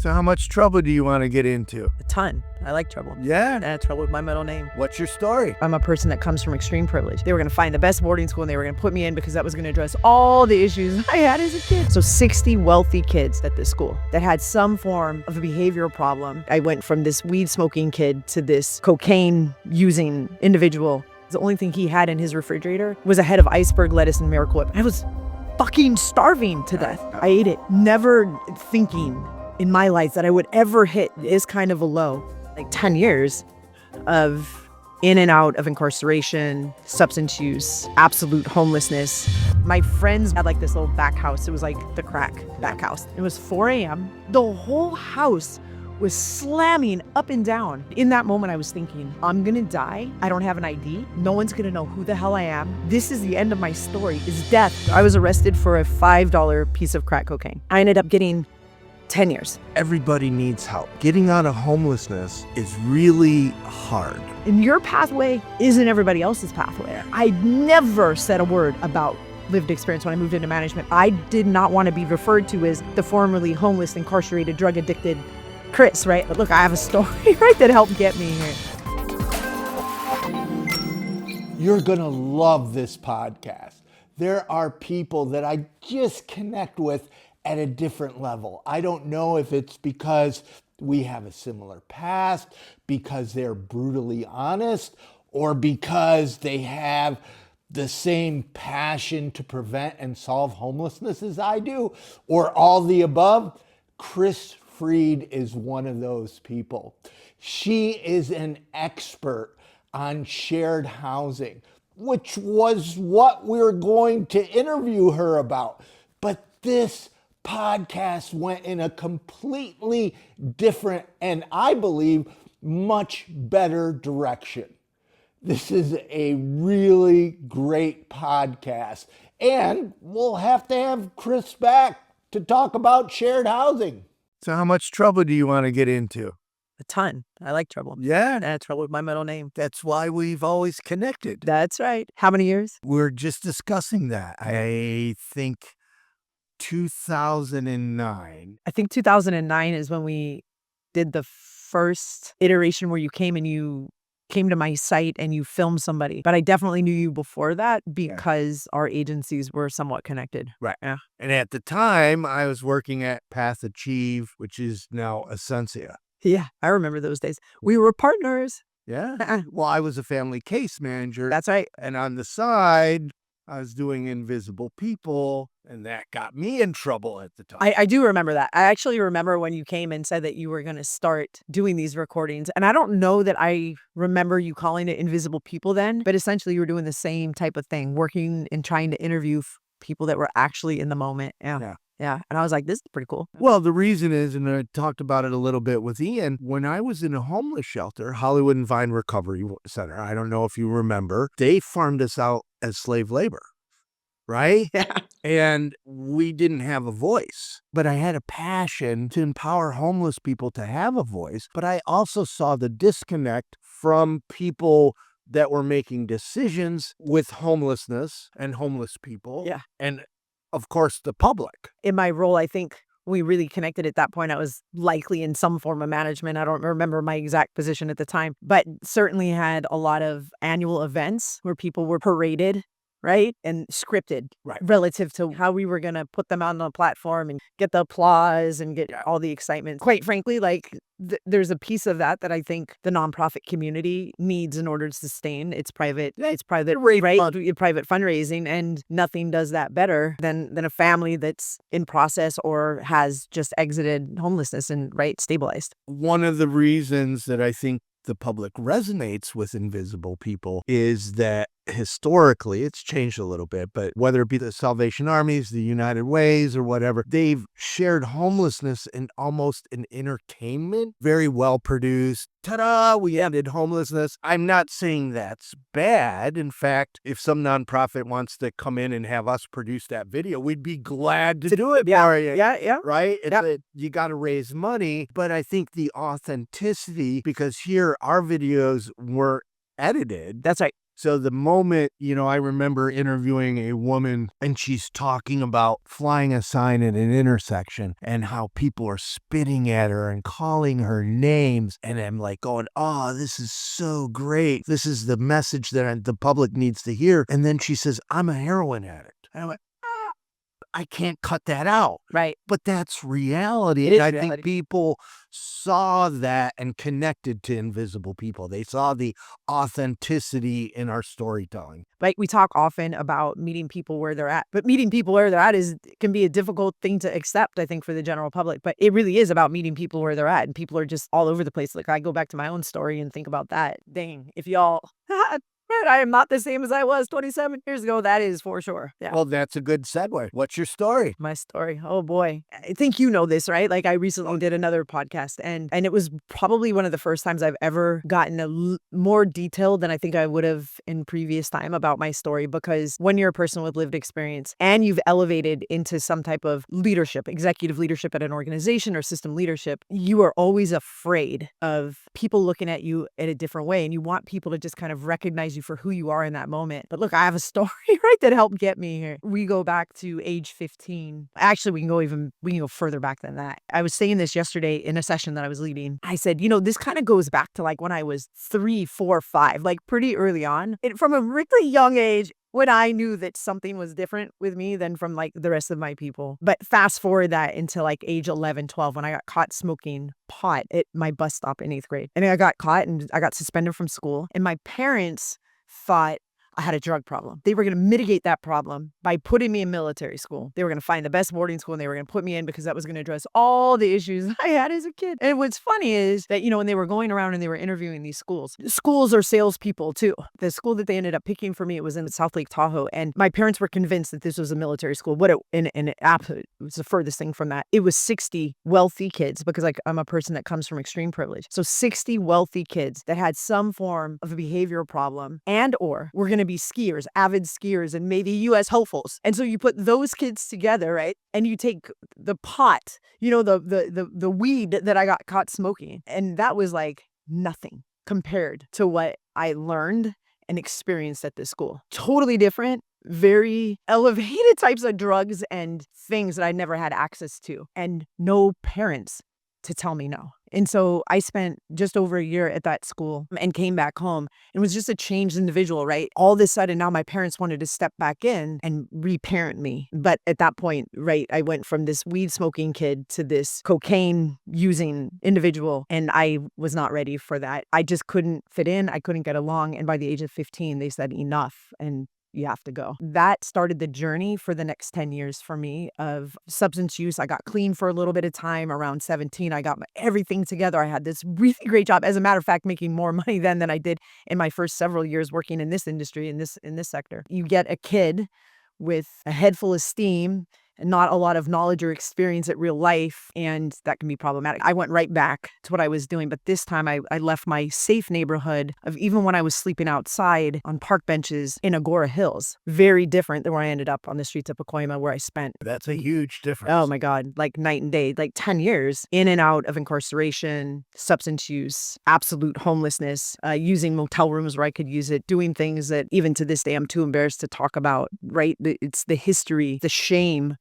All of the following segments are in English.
So how much trouble do you want to get into? A ton. I like trouble. Yeah? And trouble with my middle name. What's your story? I'm a person that comes from extreme privilege. They were going to find the best boarding school and they were going to put me in because that was going to address all the issues I had as a kid. So 60 wealthy kids at this school that had some form of a behavioral problem. I went from this weed smoking kid to this cocaine using individual. The only thing he had in his refrigerator was a head of iceberg lettuce and Miracle Whip. I was fucking starving to death. I ate it, never thinking in my life that I would ever hit this kind of a low. Like 10 years of in and out of incarceration, substance use, absolute homelessness. My friends had like this little back house. It was like the crack back house. It was 4 a.m. The whole house was slamming up and down. In that moment, I was thinking, I'm gonna die. I don't have an ID. No one's gonna know who the hell I am. This is the end of my story, is death. I was arrested for a $5 piece of crack cocaine. I ended up getting 10 years. Everybody needs help. Getting out of homelessness is really hard. And your pathway isn't everybody else's pathway. I never said a word about lived experience when I moved into management. I did not want to be referred to as the formerly homeless, incarcerated, drug addicted Kris, right? But look, I have a story, right, that helped get me here. You're gonna love this podcast. There are people that I just connect with at a different level. I don't know if it's because we have a similar past, because they're brutally honest, or because they have the same passion to prevent and solve homelessness as I do, or all the above. Kris Freed is one of those people. She is an expert on shared housing, which was what we're going to interview her about. But this podcast went in a completely different and I believe much better direction. This is a really great podcast, and we'll have to have Kris back to talk about shared housing. So how much trouble do you want to get into? A ton. I like trouble. Yeah? And trouble with my middle name. That's why we've always connected. That's right. How many years? We're just discussing that. I think 2009. I think 2009 is when we did the first iteration where you came and you came to my site and you filmed somebody. But I definitely knew you before that because our agencies were somewhat connected. Right. Yeah. And at the time, I was working at Path Achieve, which is now Essentia. Yeah, I remember those days. We were partners. Yeah. Well, I was a family case manager. That's right. And on the side, I was doing Invisible People, and that got me in trouble at the time. I do remember that. I actually remember when you came and said that you were going to start doing these recordings. And I don't know that I remember you calling it Invisible People then, but essentially you were doing the same type of thing, working and trying to interview people that were actually in the moment. Yeah. And I was like, this is pretty cool. Well, the reason is, and I talked about it a little bit with Ian, when I was in a homeless shelter, Hollywood and Vine Recovery Center, I don't know if you remember, they farmed us out as slave labor, right? Yeah. And we didn't have a voice, but I had a passion to empower homeless people to have a voice. But I also saw the disconnect from people that were making decisions with homelessness and homeless people. Yeah. And of course, the public. In my role, I think we really connected at that point. I was likely in some form of management. I don't remember my exact position at the time, but certainly had a lot of annual events where people were paraded, right? And scripted, right, relative to how we were going to put them out on the platform and get the applause and get all the excitement. Quite frankly, like there's a piece of that I think the nonprofit community needs in order to sustain its private, right? Private fundraising, and nothing does that better than a family that's in process or has just exited homelessness and stabilized. One of the reasons that I think the public resonates with Invisible People is that historically, it's changed a little bit, but whether it be the Salvation Armies, the United Ways, or whatever, they've shared homelessness in almost an entertainment, very well produced. Ta-da, we ended homelessness. I'm not saying that's bad. In fact, if some nonprofit wants to come in and have us produce that video, we'd be glad to do it for you. Yeah. Right? You got to raise money. But I think the authenticity, because here our videos were edited. That's right. So the moment, I remember interviewing a woman and she's talking about flying a sign at an intersection and how people are spitting at her and calling her names. And I'm like going, oh, this is so great. This is the message that the public needs to hear. And then she says, I'm a heroin addict. And I'm like, I can't cut that out. Right. But that's reality. It is And I reality. think people saw that and connected to invisible people. They saw the authenticity in our storytelling. Like, we talk often about meeting people where they're at, but meeting people where they're at can be a difficult thing to accept, I think, for the general public. But it really is about meeting people where they're at, and people are just all over the place. Like, I go back to my own story and think about that. Dang, if y'all I am not the same as I was 27 years ago. That is for sure. Yeah. Well, that's a good segue. What's your story? My story. Oh boy. I think you know this, right? Like, I recently did another podcast and it was probably one of the first times I've ever gotten more detailed than I think I would have in previous time about my story, because when you're a person with lived experience and you've elevated into some type of leadership, executive leadership at an organization or system leadership, you are always afraid of people looking at you in a different way, and you want people to just kind of recognize you for who you are in that moment. But look, I have a story, right, that helped get me here. We go back to age 15. Actually, we can go further back than that. I was saying this yesterday in a session that I was leading. I said, this kind of goes back to like when I was 3, 4, 5, like pretty early on. From a really young age, when I knew that something was different with me than from like the rest of my people. But fast forward that into like age 11, 12, when I got caught smoking pot at my bus stop in 8th grade. And I got caught and I got suspended from school. And my parents thought I had a drug problem. They were going to mitigate that problem by putting me in military school. They were going to find the best boarding school and they were going to put me in because that was going to address all the issues I had as a kid. And what's funny is that, when they were going around and they were interviewing these schools are salespeople too. The school that they ended up picking for me, it was in South Lake Tahoe. And my parents were convinced that this was a military school. It was the furthest thing from that. It was 60 wealthy kids, because I'm a person that comes from extreme privilege. So 60 wealthy kids that had some form of a behavioral problem and or were going to be skiers, avid skiers, and maybe U.S. hopefuls. And so you put those kids together, right? And you take the pot, the weed that I got caught smoking. And that was like nothing compared to what I learned and experienced at this school. Totally different, very elevated types of drugs and things that I never had access to, and no parents to tell me no. And so I spent just over a year at that school and came back home and was just a changed individual, right? All of a sudden now my parents wanted to step back in and reparent me. But at that point, right, I went from this weed smoking kid to this cocaine using individual, and I was not ready for that. I just couldn't fit in. I couldn't get along. And by the age of 15, they said enough and you have to go. That started the journey for the next 10 years for me of substance use. I got clean for a little bit of time. Around 17, I got everything together. I had this really great job. As a matter of fact, making more money then than I did in my first several years working in this industry, in this sector. You get a kid with a head full of steam and not a lot of knowledge or experience at real life, and that can be problematic. I went right back to what I was doing, but this time I left my safe neighborhood of even when I was sleeping outside on park benches in Agora Hills. Very different than where I ended up on the streets of Pacoima, where I spent. That's a huge difference. Oh my God, like night and day, like 10 years in and out of incarceration, substance use, absolute homelessness, using motel rooms where I could use it, doing things that even to this day I'm too embarrassed to talk about, right? It's the history, the shame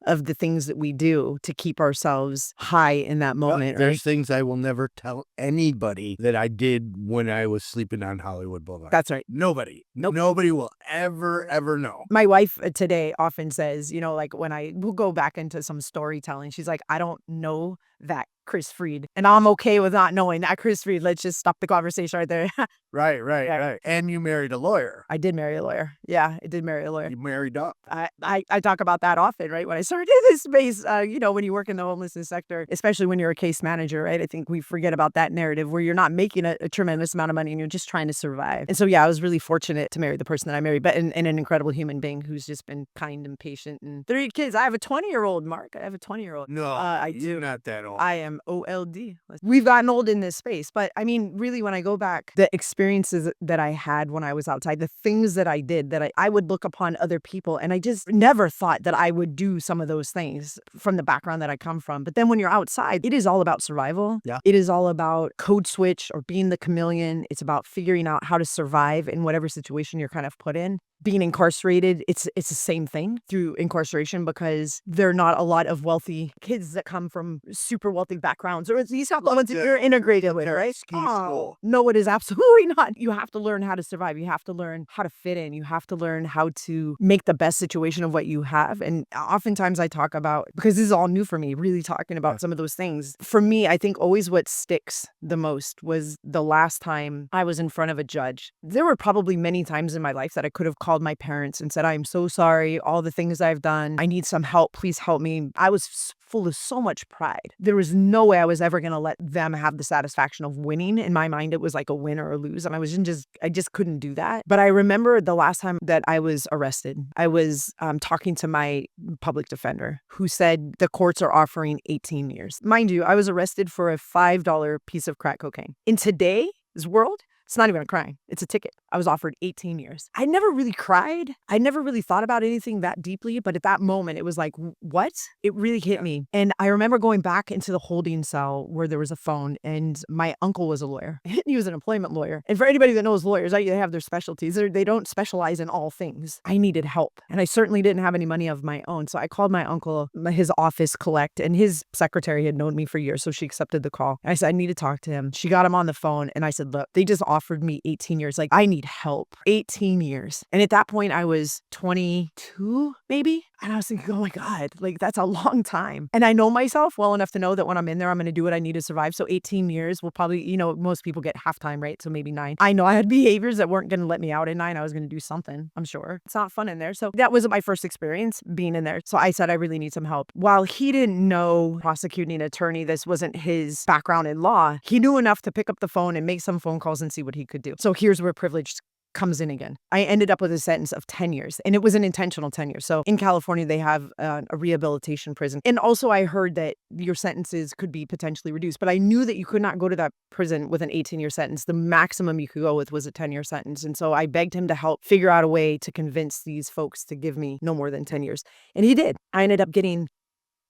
of the things that we do to keep ourselves high in that moment. There's right? things I will never tell anybody that I did when I was sleeping on Hollywood Boulevard. That's right. Nobody. Nope. Nobody will ever know. My wife today often says, like when we'll go back into some storytelling, she's like, I don't know that Kris Freed, and I'm okay with not knowing that Kris Freed. Let's just stop the conversation right there. Right. And you married a lawyer. I did marry a lawyer. Yeah, I did marry a lawyer. You married up. I talk about that often, right? When I started in this space, when you work in the homelessness sector, especially when you're a case manager, right? I think we forget about that narrative where you're not making a tremendous amount of money and you're just trying to survive. And so, yeah, I was really fortunate to marry the person that I married, but and an incredible human being who's just been kind and patient. And 3 kids. I have a 20-year-old, Mark. I have a 20-year-old. No, I do. you're not that old. I am old. We've gotten old in this space. But I mean, really, when I go back, the experiences that I had when I was outside, the things that I did, that I would look upon other people, and I just never thought that I would do some of those things from the background that I come from. But then when you're outside, it is all about survival. Yeah. It is all about code switch or being the chameleon. It's about figuring out how to survive in whatever situation you're kind of put in. Being incarcerated, it's the same thing through incarceration, because there are not a lot of wealthy kids that come from super wealthy backgrounds, or these are the ones that you're integrated with, right? School. No, it is absolutely not. You have to learn how to survive. You have to learn how to fit in. You have to learn how to make the best situation of what you have. And oftentimes I talk about, because this is all new for me, really talking about some of those things. For me, I think always what sticks the most was the last time I was in front of a judge. There were probably many times in my life that I could have called my parents and said, I'm so sorry, all the things I've done. I need some help. Please help me. I was full of so much pride. There was no way I was ever going to let them have the satisfaction of winning. In my mind, it was like a win or a lose. And I just couldn't do that. But I remember the last time that I was arrested, I was talking to my public defender, who said the courts are offering 18 years. Mind you, I was arrested for a $5 piece of crack cocaine. In today's world, it's not even a crime. It's a ticket. I was offered 18 years. I never really cried. I never really thought about anything that deeply. But at that moment, it was like, what? It really hit me. And I remember going back into the holding cell where there was a phone, and my uncle was a lawyer. He was an employment lawyer. And for anybody that knows lawyers, they have their specialties. They don't specialize in all things. I needed help. And I certainly didn't have any money of my own. So I called my uncle, his office collect, and his secretary had known me for years. So she accepted the call. I said, I need to talk to him. She got him on the phone. And I said, look, they just offered me 18 years. Like, I need help. 18 years. And at that point, I was 22, maybe. And I was thinking, oh my God, like that's a long time. And I know myself well enough to know that when I'm in there, I'm going to do what I need to survive. So 18 years will probably, most people get half-time, right? So maybe 9. I know I had behaviors that weren't going to let me out at 9. I was going to do something, I'm sure. It's not fun in there. So that wasn't my first experience being in there. So I said, I really need some help. While he didn't know prosecuting attorney, this wasn't his background in law, he knew enough to pick up the phone and make some phone calls and see what he could do. So here's where privilege comes in again. I ended up with a sentence of 10 years, and it was an intentional 10 years. So in California, they have a rehabilitation prison. And also I heard that your sentences could be potentially reduced, but I knew that you could not go to that prison with an 18-year sentence. The maximum you could go with was a 10-year sentence. And so I begged him to help figure out a way to convince these folks to give me no more than 10 years. And he did. I ended up getting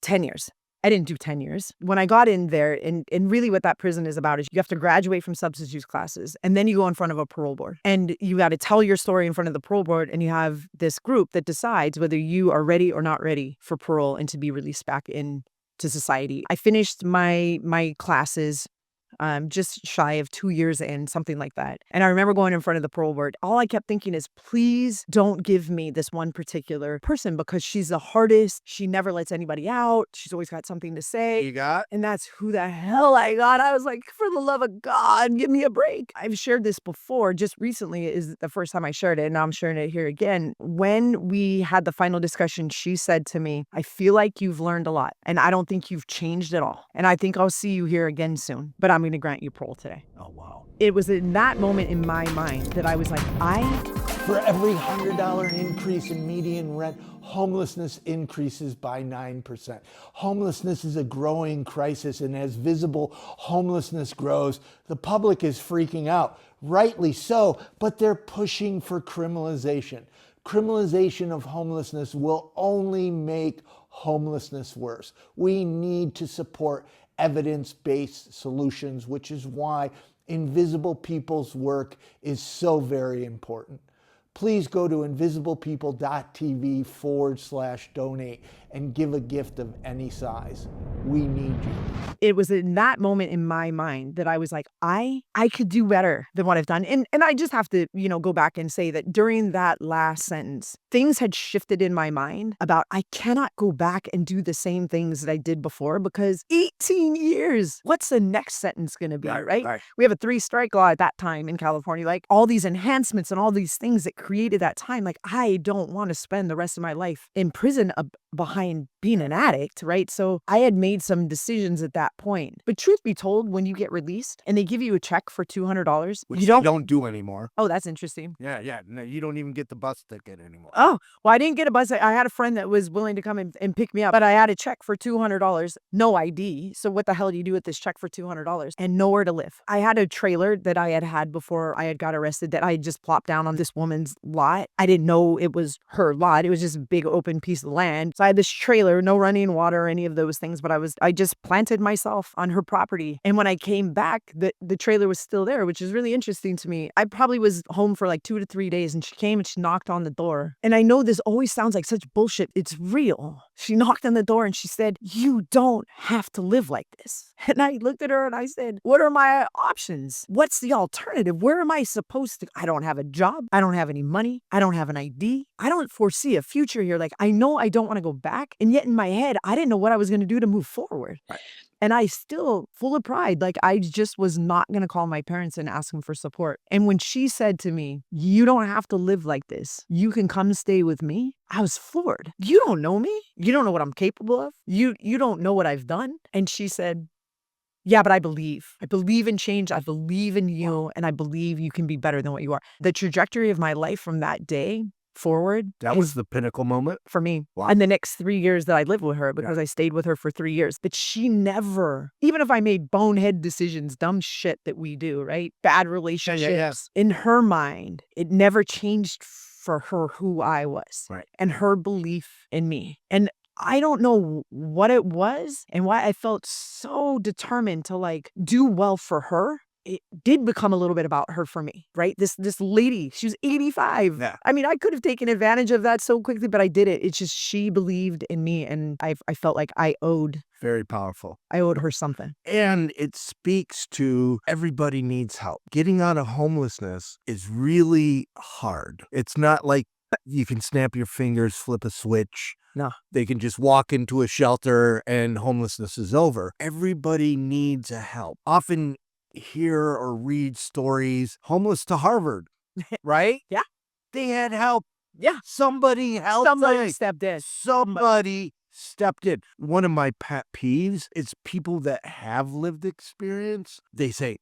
10 years. I didn't do 10 years. When I got in there, and really what that prison is about is you have to graduate from substance use classes, and then you go in front of a parole board. And you got to tell your story in front of the parole board, and you have this group that decides whether you are ready or not ready for parole and to be released back into society. I finished my classes just shy of 2 years in, something like that. And I remember going in front of the parole board. All I kept thinking is, please don't give me this one particular person, because she's the hardest. She never lets anybody out. She's always got something to say. You got? And that's who the hell I got. I was like, for the love of God, give me a break. I've shared this before. Just recently is the first time I shared it, and now I'm sharing it here again. When we had the final discussion, she said to me, I feel like you've learned a lot, and I don't think you've changed at all. And I think I'll see you here again soon, but I'm going to grant you parole today. Oh, wow. It was in that moment in my mind that I was like, For every $100 increase in median rent, homelessness increases by 9%. Homelessness is a growing crisis, and as visible homelessness grows, the public is freaking out, rightly so, but they're pushing for criminalization. Criminalization of homelessness will only make homelessness worse. We need to support evidence-based solutions, which is why Invisible People's work is so very important. Please go to invisiblepeople.tv/donate and give a gift of any size. We need you. It was in that moment in my mind that I was like, I could do better than what I've done. And I just have to, go back and say that during that last sentence, things had shifted in my mind about I cannot go back and do the same things that I did before, because 18 years, what's the next sentence going to be, right? We have a 3-strike law at that time in California, like all these enhancements and all these things that created that time. Like, I don't want to spend the rest of my life in prison behind being an addict, right? So I had made some decisions at that point. But truth be told, when you get released and they give you a check for $200, Which you you don't. don't do anymore. Oh, that's interesting. Yeah. No, you don't even get the bus ticket anymore. Oh, well, I didn't get a bus. I had a friend that was willing to come and pick me up, but I had a check for $200, no ID. So what the hell do you do with this check for $200 and nowhere to live? I had a trailer that I had before I had got arrested that I had just plopped down on this woman's lot. I didn't know it was her lot. It was just a big open piece of land. So I had this trailer, no running water or any of those things, but I just planted myself on her property. And when I came back, the trailer was still there, which is really interesting to me. I probably was home for like 2 to 3 days and she came and she knocked on the door. And I know this always sounds like such bullshit. It's real. She knocked on the door and she said, "You don't have to live like this." And I looked at her and I said, "What are my options? What's the alternative? Where am I supposed to? I don't have a job. I don't have any money. I don't have an ID. I don't foresee a future here. Like, I know I don't want to go back." And yet in my head, I didn't know what I was going to do to move forward. Right. And I still, full of pride, like I just was not going to call my parents and ask them for support. And when she said to me, "You don't have to live like this. You can come stay with me," I was floored. "You don't know me. You don't know what I'm capable of. You don't know what I've done." And she said, "Yeah, but I believe. I believe in change. I believe in you. And I believe you can be better than what you are." The trajectory of my life from that day forward. That was the pinnacle moment For me. Wow. And the next 3 years that I lived with her, because I stayed with her for 3 years. But she never, even if I made bonehead decisions, dumb shit that we do, right? Bad relationships. In her mind, it never changed for her who I was. Right. And her belief in me. And I don't know what it was and why I felt so determined to like do well for her. It did become a little bit about her for me, right? This lady, she was 85. Yeah. I mean, I could have taken advantage of that so quickly, but I did it. It's just she believed in me, and I felt like I owed Very powerful. her something. And it speaks to everybody needs help. Getting out of homelessness is really hard. It's not like you can snap your fingers, flip a switch. No. They can just walk into a shelter and homelessness is over. Everybody needs a help. Often hear or read stories, homeless to Harvard, right? Yeah. They had help. Yeah. Somebody helped Somebody them. stepped in. Somebody stepped in. One of my pet peeves is people that have lived experience. They say,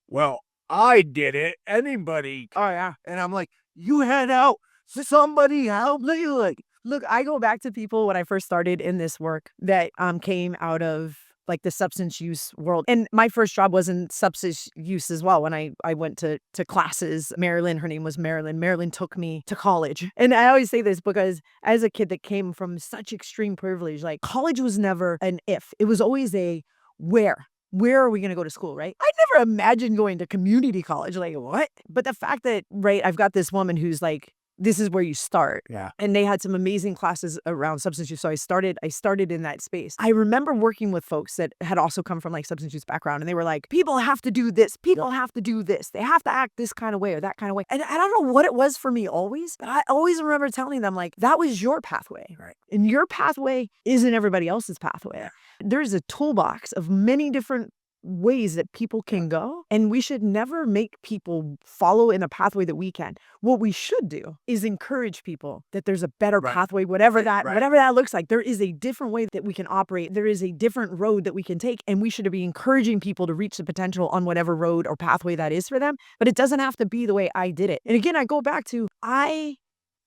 "Well, I did it. Anybody." Oh, yeah. And I'm like, you had help. Somebody helped you. Like, Look, I go back to people when I first started in this work that came out of like the substance use world. And my first job was in substance use as well. When I went to classes, Marilyn, her name was Marilyn. Marilyn took me to college. And I always say this because as a kid that came from such extreme privilege, like college was never an if. It was always a where. Where are we going to go to school, right? I never imagined going to community college. Like, what? But the fact that, right, I've got this woman who's like, this is where you start. yeah. And they had some amazing classes around substance use. So I started in that space. I remember working with folks that had also come from like substance use background. And they were like, people have to do this. People have to do this. They have to act this kind of way or that kind of way. And I don't know what it was for me always, but I always remember telling them like, that was your pathway. Right. And your pathway isn't everybody else's pathway. Yeah. There's a toolbox of many different ways that people can go, and we should never make people follow in a pathway that we can. What we should do is encourage people that there's a better pathway, whatever that looks like. There is a different way that we can operate. There is a different road that we can take, and we should be encouraging people to reach the potential on whatever road or pathway that is for them. But it doesn't have to be the way I did it. And again, I go back to, I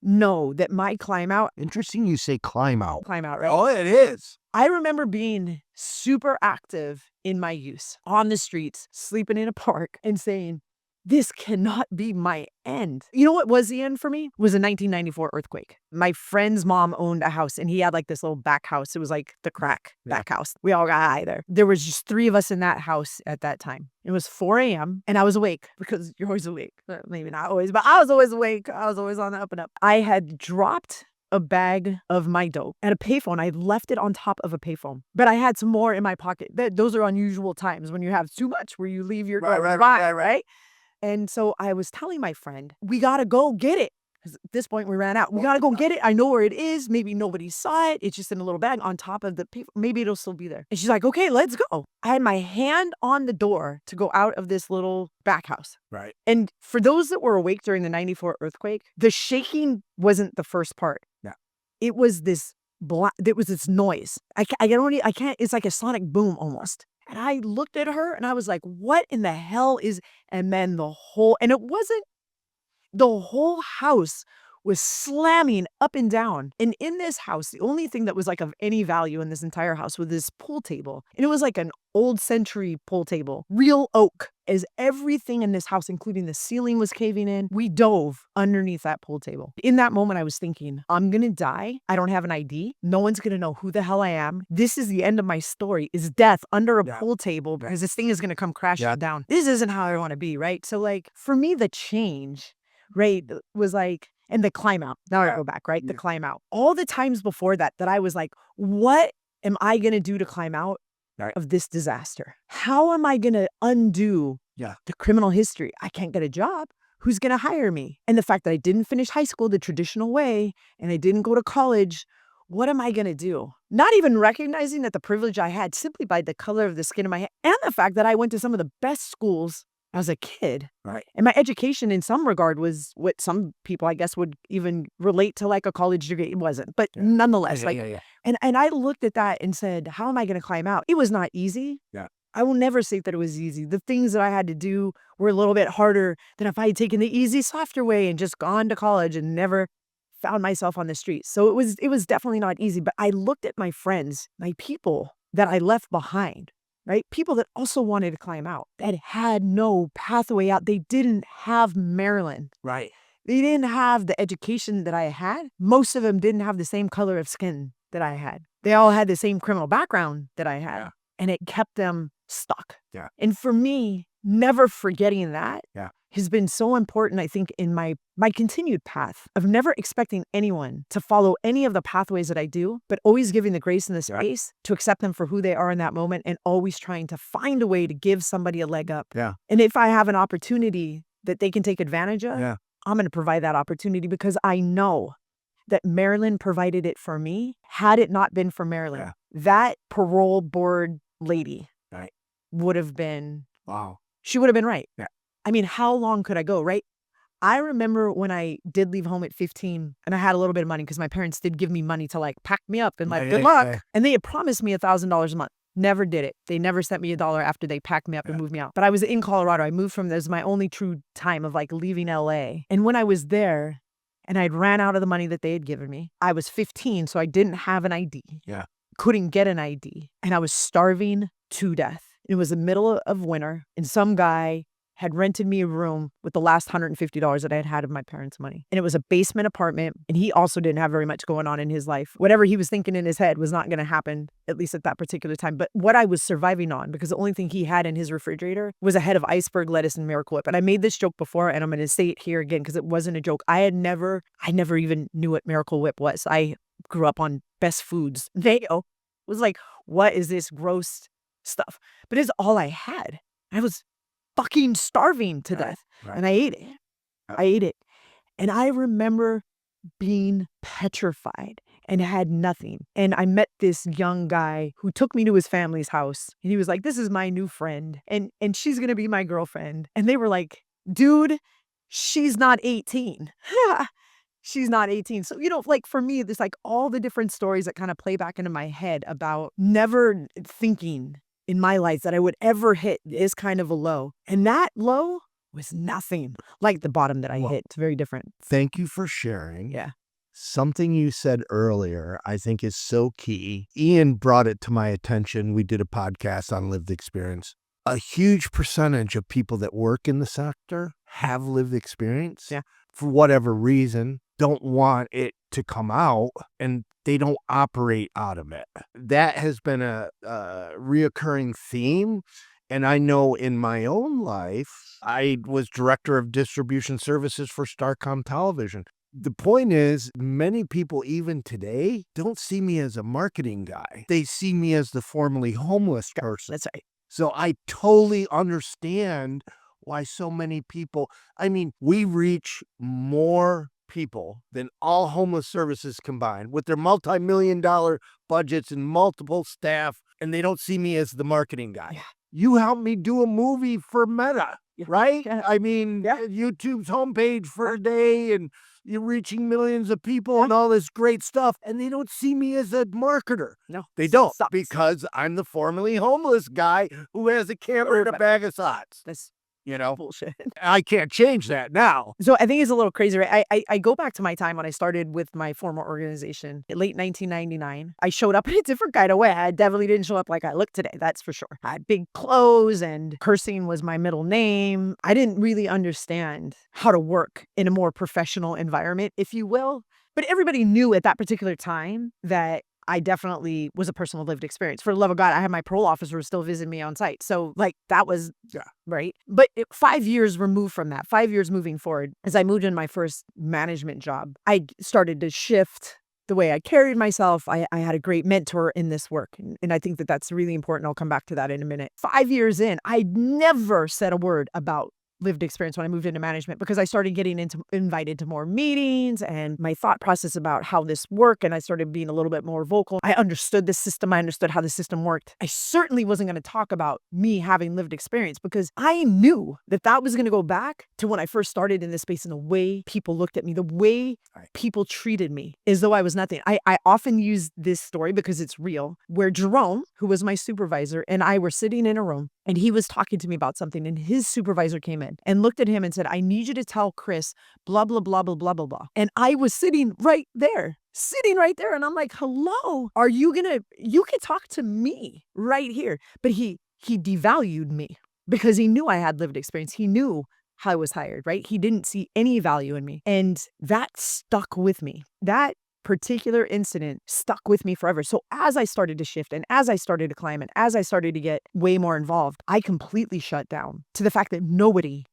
know that my climb out. Interesting you say climb out. Climb out, right? Oh, it is. I remember being super active in my use on the streets, sleeping in a park and saying, this cannot be my end. You know what was the end for me? It was a 1994 earthquake. My friend's mom owned a house and he had like this little back house. It was like the crack back house. We all got high there. There was just 3 of us in that house at that time. It was 4 a.m. and I was awake because you're always awake. Maybe not always, but I was always awake. I was always on the up and up. I had dropped a bag of my dope at a payphone. I left it on top of a payphone, but I had some more in my pocket. Those are unusual times when you have too much where you leave your right. And so I was telling my friend, we got to go get it. Because at this point we ran out. We got to go get it. I know where it is. Maybe nobody saw it. It's just in a little bag on top of the paper. Maybe it'll still be there. And she's like, okay, let's go. I had my hand on the door to go out of this little back house. Right. And for those that were awake during the 94 earthquake, the shaking wasn't the first part. Yeah. It was this there was this noise. I can't, it's like a sonic boom almost. And I looked at her and I was like, what in the hell is, and then and it wasn't, the whole house was slamming up and down. And in this house, the only thing that was like of any value in this entire house was this pool table. And it was like an old century pool table, real oak, as everything in this house, including the ceiling, was caving in. We dove underneath that pool table. In that moment, I was thinking, I'm going to die. I don't have an ID. No one's going to know who the hell I am. This is the end of my story, is death under a pool table, because this thing is going to come crashing down. This isn't how I want to be, right? So like, for me, the change, right, was like, and the climb out. Now I go back, right? The climb out. All the times before that I was like, what am I going to do to climb out of this disaster? How am I going to undo the criminal history? I can't get a job. Who's going to hire me? And the fact that I didn't finish high school the traditional way and I didn't go to college, what am I going to do? Not even recognizing that the privilege I had simply by the color of the skin of my hair, and the fact that I went to some of the best schools as a kid. Right. And my education in some regard was what some people, I guess, would even relate to like a college degree. It wasn't, but nonetheless, And I looked at that and said, how am I going to climb out? It was not easy. Yeah. I will never say that it was easy. The things that I had to do were a little bit harder than if I had taken the easy, softer way and just gone to college and never found myself on the streets. So it was definitely not easy, but I looked at my friends, my people that I left behind. Right? People that also wanted to climb out, that had no pathway out. They didn't have Maryland. Right. They didn't have the education that I had. Most of them didn't have the same color of skin that I had. They all had the same criminal background that I had. Yeah. And it kept them stuck. Yeah. And for me, never forgetting that has been so important, I think, in my continued path of never expecting anyone to follow any of the pathways that I do, but always giving the grace and the space to accept them for who they are in that moment, and always trying to find a way to give somebody a leg up. Yeah. And if I have an opportunity that they can take advantage of, I'm going to provide that opportunity, because I know that Maryland provided it for me. Had it not been for Maryland, that parole board lady would have been, she would have been right. Yeah. I mean, how long could I go, right? I remember when I did leave home at 15 and I had a little bit of money, because my parents did give me money to like pack me up and like, good luck. And they had promised me $1,000 a month. Never did it. They never sent me $1 after they packed me up and moved me out. But I was in Colorado. I moved from, that was my only true time of like leaving LA. And when I was there and I'd ran out of the money that they had given me, I was 15, so I didn't have an ID. Yeah. Couldn't get an ID. And I was starving to death. It was the middle of winter, and some guy had rented me a room with the last $150 that I had of my parents' money. And it was a basement apartment, and he also didn't have very much going on in his life. Whatever he was thinking in his head was not going to happen, at least at that particular time. But what I was surviving on, because the only thing he had in his refrigerator was a head of iceberg lettuce and Miracle Whip. And I made this joke before, and I'm going to say it here again, because it wasn't a joke. I never even knew what Miracle Whip was. I grew up on Best Foods. Mayo was like, what is this gross stuff? But it's all I had. I was fucking starving to death. Right. And I ate it. I ate it. And I remember being petrified and had nothing. And I met this young guy who took me to his family's house. And he was like, this is my new friend. And she's going to be my girlfriend. And they were like, dude, she's not 18. She's not 18. So, like for me, there's like all the different stories that kind of play back into my head about never thinking in my life that I would ever hit this kind of a low. And that low was nothing like the bottom that I hit. It's very different. Thank you for sharing. Yeah. Something you said earlier, I think is so key. Ian brought it to my attention. We did a podcast on lived experience. A huge percentage of people that work in the sector have lived experience. Yeah. For whatever reason, don't want it to come out, and they don't operate out of it. That has been a reoccurring theme. And I know in my own life, I was director of distribution services for Starcom Television. The point is, many people even today don't see me as a marketing guy. They see me as the formerly homeless person. That's right. So I totally understand why so many people, we reach more people than all homeless services combined with their multi-million-dollar budgets and multiple staff, and they don't see me as the marketing guy. Yeah. You helped me do a movie for Meta. right? Yeah. I mean, Yeah. YouTube's homepage for a day and you're reaching millions of people and all this great stuff. And they don't see me as a marketer. No. They don't, Sucks. because I'm the formerly homeless guy who has a camera and a bag of socks. That's You know, bullshit. I can't change that now. So I think it's a little crazy, right? I go back to my time when I started with my former organization in late 1999. I showed up in a different kind of way. I definitely didn't show up like I look today. That's for sure. I had big clothes and cursing was my middle name. I didn't really understand how to work in a more professional environment, if you will. But everybody knew at that particular time that I definitely was a person with lived experience. For the love of God, I had my parole officer still visit me on site. So like that was right. But 5 years removed from that, 5 years moving forward, as I moved in my first management job, I started to shift the way I carried myself. I had a great mentor in this work. And I think that that's really important. I'll come back to that in a minute. 5 years in, I never said a word about lived experience when I moved into management, because I started getting invited to more meetings and my thought process about how this worked. And I started being a little bit more vocal. I understood the system. I understood how the system worked. I certainly wasn't going to talk about me having lived experience, because I knew that that was going to go back to when I first started in this space and the way people looked at me, the way people treated me as though I was nothing. I often use this story because it's real, where Jerome, who was my supervisor, and I were sitting in a room and he was talking to me about something, and his supervisor came in and looked at him and said, "I need you to tell Kris, blah, blah, blah, blah, blah, blah, blah." And I was sitting right there. And I'm like, hello, you can talk to me right here. But he devalued me because he knew I had lived experience. He knew how I was hired, right? He didn't see any value in me. And that stuck with me. That particular incident stuck with me forever. So as I started to shift and as I started to climb and as I started to get way more involved, I completely shut down to the fact that nobody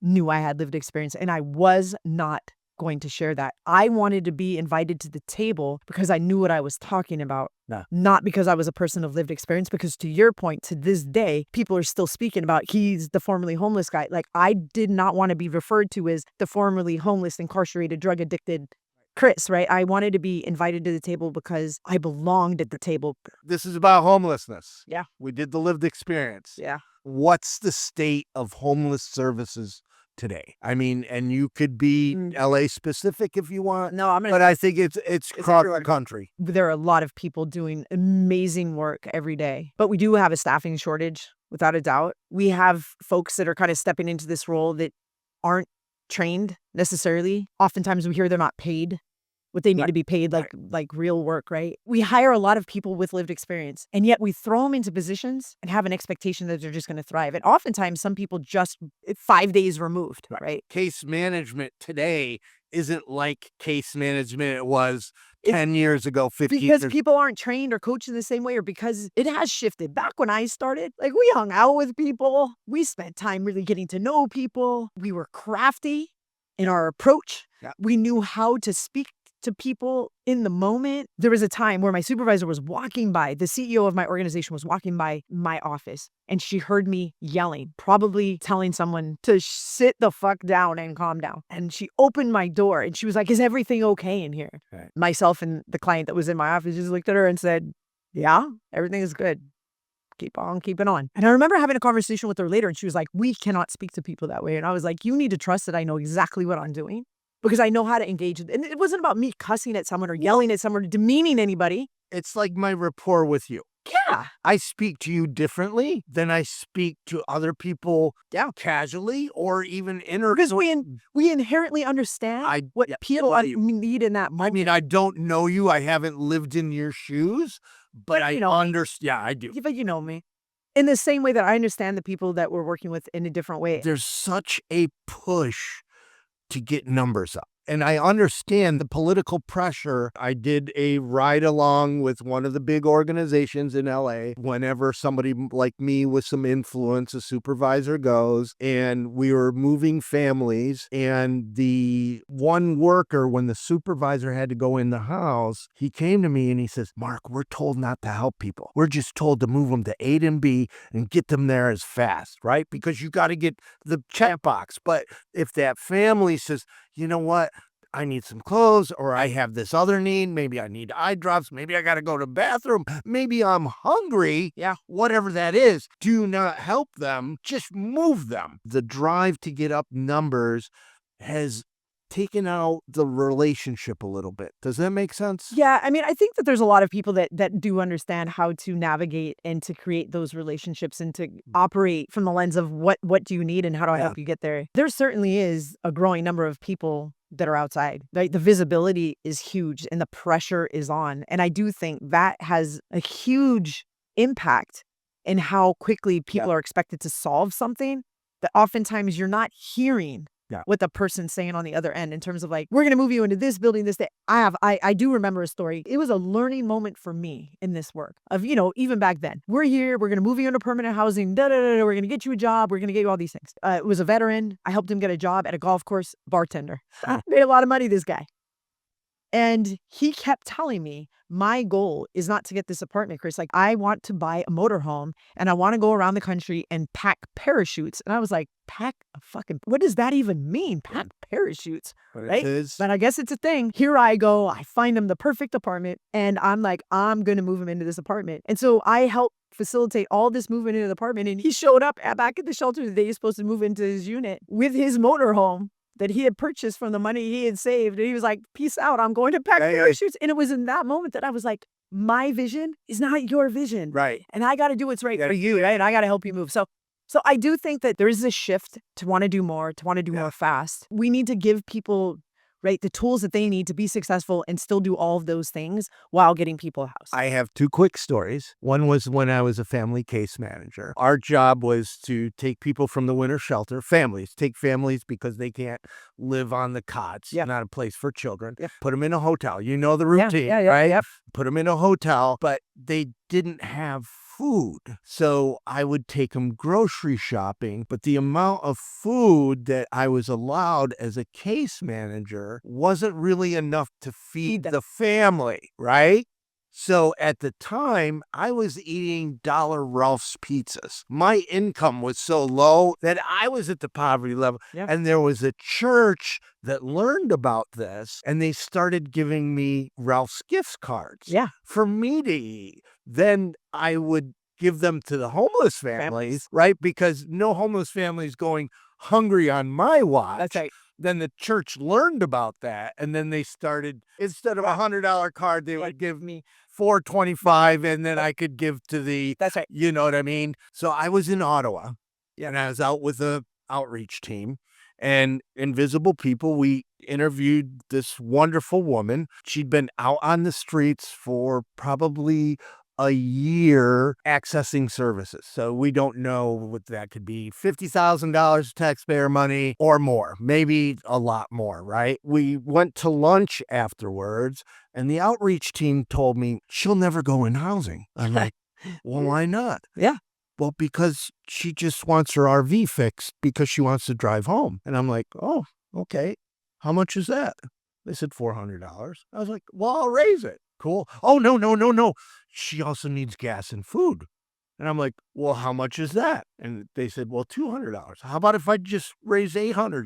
knew I had lived experience, and I was not going to share that. I wanted to be invited to the table because I knew what I was talking about, not because I was a person of lived experience. Because to your point, to this day, people are still speaking about he's the formerly homeless guy. Like, I did not want to be referred to as the formerly homeless, incarcerated, drug addicted Kris, right? I wanted to be invited to the table because I belonged at the table. This is about homelessness. Yeah. We did the lived experience. Yeah. What's the state of homeless services today? I mean, and you could be LA specific if you want. No, but I think it's across the country. There are a lot of people doing amazing work every day, but we do have a staffing shortage, without a doubt. We have folks that are kind of stepping into this role that aren't trained necessarily. Oftentimes we hear they're not paid what they need to be paid, like real work, right? We hire a lot of people with lived experience, and yet we throw them into positions and have an expectation that they're just going to thrive. And oftentimes some people just 5 days removed, right? Case management today isn't like case management it was 10 years ago, 15 years ago. Because people aren't trained or coached in the same way, or because it has shifted. Back when I started, like, we hung out with people. We spent time really getting to know people. We were crafty in our approach. Yeah. We knew how to speak to people in the moment. There was a time where my supervisor was walking by, the CEO of my organization was walking by my office, and she heard me yelling, probably telling someone to sit the fuck down and calm down. And she opened my door and she was like, "Is everything okay in here?" Right. Myself and the client that was in my office just looked at her and said, "Yeah, everything is good. Keep on keeping on." And I remember having a conversation with her later, and she was like, "We cannot speak to people that way." And I was like, "You need to trust that I know exactly what I'm doing, because I know how to engage." And it wasn't about me cussing at someone or yelling at someone or demeaning anybody. It's like my rapport with you. Yeah. I speak to you differently than I speak to other people casually or even Because we inherently understand what people need in that moment. I mean, I don't know you. I haven't lived in your shoes, but I understand. Yeah, I do. But you know me. In the same way that I understand the people that we're working with in a different way. There's such a push to get numbers up. And I understand the political pressure. I did a ride along with one of the big organizations in LA. Whenever somebody like me with some influence, a supervisor goes, and we were moving families, and the one worker, when the supervisor had to go in the house, he came to me and he says, "Mark, we're told not to help people. We're just told to move them to A and B and get them there as fast, right? Because you got to get the checkbox. But if that family says, you know what? I need some clothes, or I have this other need. Maybe I need eye drops. Maybe I got to go to the bathroom. Maybe I'm hungry. Yeah. Whatever that is, do not help them. Just move them. The drive to get up numbers has taken out the relationship a little bit. Does that make sense? Yeah, I mean, I think that there's a lot of people that do understand how to navigate and to create those relationships and to operate from the lens of what do you need and how do I help you get there. There certainly is a growing number of people that are outside. Right? The visibility is huge and the pressure is on. And I do think that has a huge impact in how quickly people are expected to solve something that oftentimes you're not hearing what the person's saying on the other end in terms of like, we're going to move you into this building, this day. I do remember a story. It was a learning moment for me in this work of, even back then, we're here, we're going to move you into permanent housing, we're going to get you a job, we're going to get you all these things. It was a veteran. I helped him get a job at a golf course, bartender. Made a lot of money, this guy. And he kept telling me, my goal is not to get this apartment, Kris. Like, I want to buy a motorhome and I want to go around the country and pack parachutes. And I was like, what does that even mean? Pack parachutes, right? But I guess it's a thing. Here I go. I find him the perfect apartment and I'm like, I'm going to move him into this apartment. And so I helped facilitate all this movement into the apartment. And he showed up back at the shelter the day he's supposed to move into his unit with his motorhome that he had purchased from the money he had saved. And he was like, peace out, I'm going to pack parachutes. And it was in that moment that I was like, my vision is not your vision. Right. And I got to do what's right for you, right? And I got to help you move. So I do think that there is a shift to want to do more, more fast. We need to give people, right, the tools that they need to be successful and still do all of those things while getting people a house. I have two quick stories. One was when I was a family case manager. Our job was to take people from the winter shelter, take families because they can't live on the cots, not a place for children, put them in a hotel. You know the routine, right? Yep. Put them in a hotel, but they didn't have food. So I would take them grocery shopping, but the amount of food that I was allowed as a case manager wasn't really enough to feed the family, right? So at the time, I was eating Dollar Ralph's pizzas. My income was so low that I was at the poverty level. And there was a church that learned about this, and they started giving me Ralph's gift cards for me to eat. Then I would give them to the homeless families, right? Because no homeless family is going hungry on my watch. That's right. Then the church learned about that, and then they started, instead of $100 card, they would give me $4.25, and then I could give to the, that's right. You know what I mean? So I was in Ottawa, and I was out with the outreach team, and Invisible People, we interviewed this wonderful woman. She'd been out on the streets for probably a year accessing services. So we don't know what that could be. $50,000 taxpayer money or more, maybe a lot more, right? We went to lunch afterwards and the outreach team told me she'll never go in housing. I'm like, well, why not? Yeah. Well, because she just wants her RV fixed because she wants to drive home. And I'm like, oh, okay. How much is that? They said $400. I was like, well, I'll raise it. Cool. Oh, no. She also needs gas and food. And I'm like, well, how much is that? And they said, well, $200. How about if I just raise $800?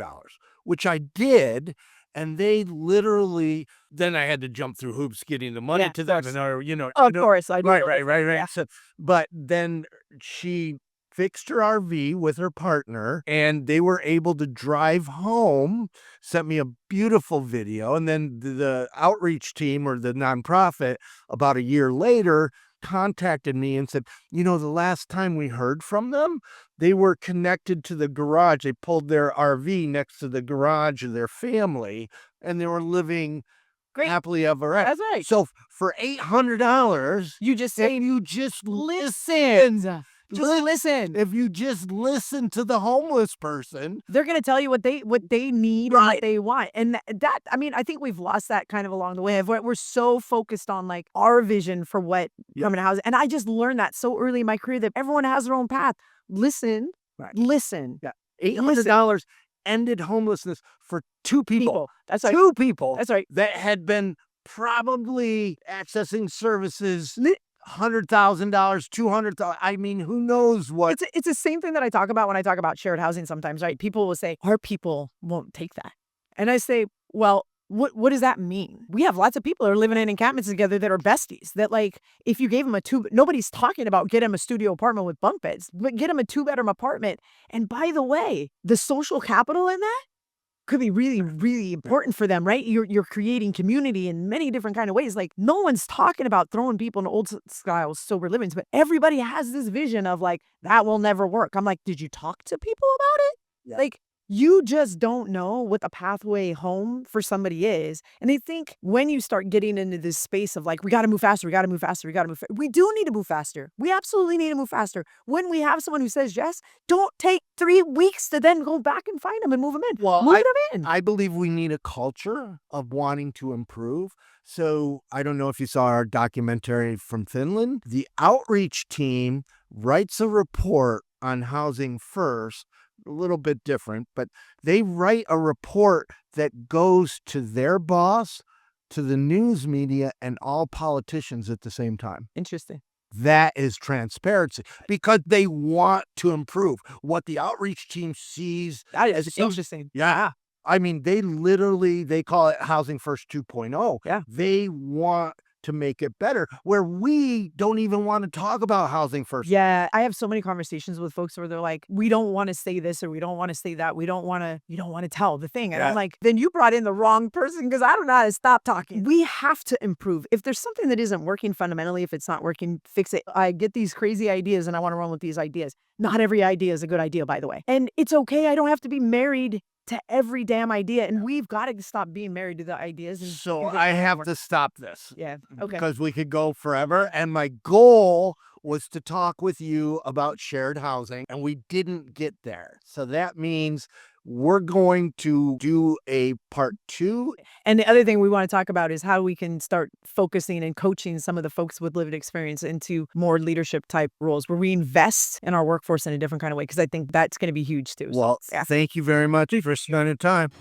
Which I did. And they literally, then I had to jump through hoops getting the money to them. And, of course. I do. Right. Yeah. So, but then she fixed her RV with her partner and they were able to drive home, sent me a beautiful video. And then the outreach team or the nonprofit about a year later contacted me and said, the last time we heard from them, they were connected to the garage. They pulled their RV next to the garage of their family and they were living happily ever after. That's right. So for $800, you just listen. Just listen. If you just listen to the homeless person, they're going to tell you what they need and what they want. And that, I think we've lost that kind of along the way. We're so focused on like our vision for what permanent housing. And I just learned that so early in my career that everyone has their own path. Listen. Yeah. $800 ended homelessness for two people. That's right. Two people. That's right. That had been probably accessing services $100,000, $200,000. Who knows what? It's the same thing that I talk about when I talk about shared housing sometimes, right? People will say, our people won't take that. And I say, well, What does that mean? We have lots of people that are living in encampments together that are besties, that like, if you gave them nobody's talking about get them a studio apartment with bunk beds, but get them a 2-bedroom apartment. And by the way, the social capital in that could be really, really important for them, right? You're creating community in many different kind of ways. Like, no one's talking about throwing people in old style sober livings, but everybody has this vision of like, that will never work. I'm like, did you talk to people about it? Yeah. Like, you just don't know what the pathway home for somebody is. And I think when you start getting into this space of like, we got to move faster, we got to move faster, we got to move faster. We do need to move faster. We absolutely need to move faster. When we have someone who says yes, don't take 3 weeks to then go back and find them and move them in. Well, Move them in. I believe we need a culture of wanting to improve. So I don't know if you saw our documentary from Finland. The outreach team writes a report on housing first, a little bit different, but they write a report that goes to their boss, to the news media, and all politicians at the same time. Interesting. That is transparency because they want to improve. What the outreach team sees That is as some- interesting. Yeah. I mean, they call it Housing First 2.0. Yeah. They want to make it better, where we don't even want to talk about Housing First. Yeah, I have so many conversations with folks where they're like, we don't want to say this or we don't want to say that. You don't want to tell the thing. And Yeah. I'm like, then you brought in the wrong person because I don't know how to stop talking. We have to improve. If there's something that isn't working fundamentally, if it's not working, fix it. I get these crazy ideas and I want to run with these ideas. Not every idea is a good idea, by the way. And it's okay. I don't have to be married to every damn idea. And we've got to stop being married to the ideas. And So do the I have work. to stop this. Yeah. Okay. Because we could go forever. And my goal was to talk with you about shared housing, and we didn't get there. So that means we're going to do a part 2. And the other thing we want to talk about is how we can start focusing and coaching some of the folks with lived experience into more leadership type roles where we invest in our workforce in a different kind of way, because I think that's going to be huge too. So, Well, yeah. thank you very much for spending time.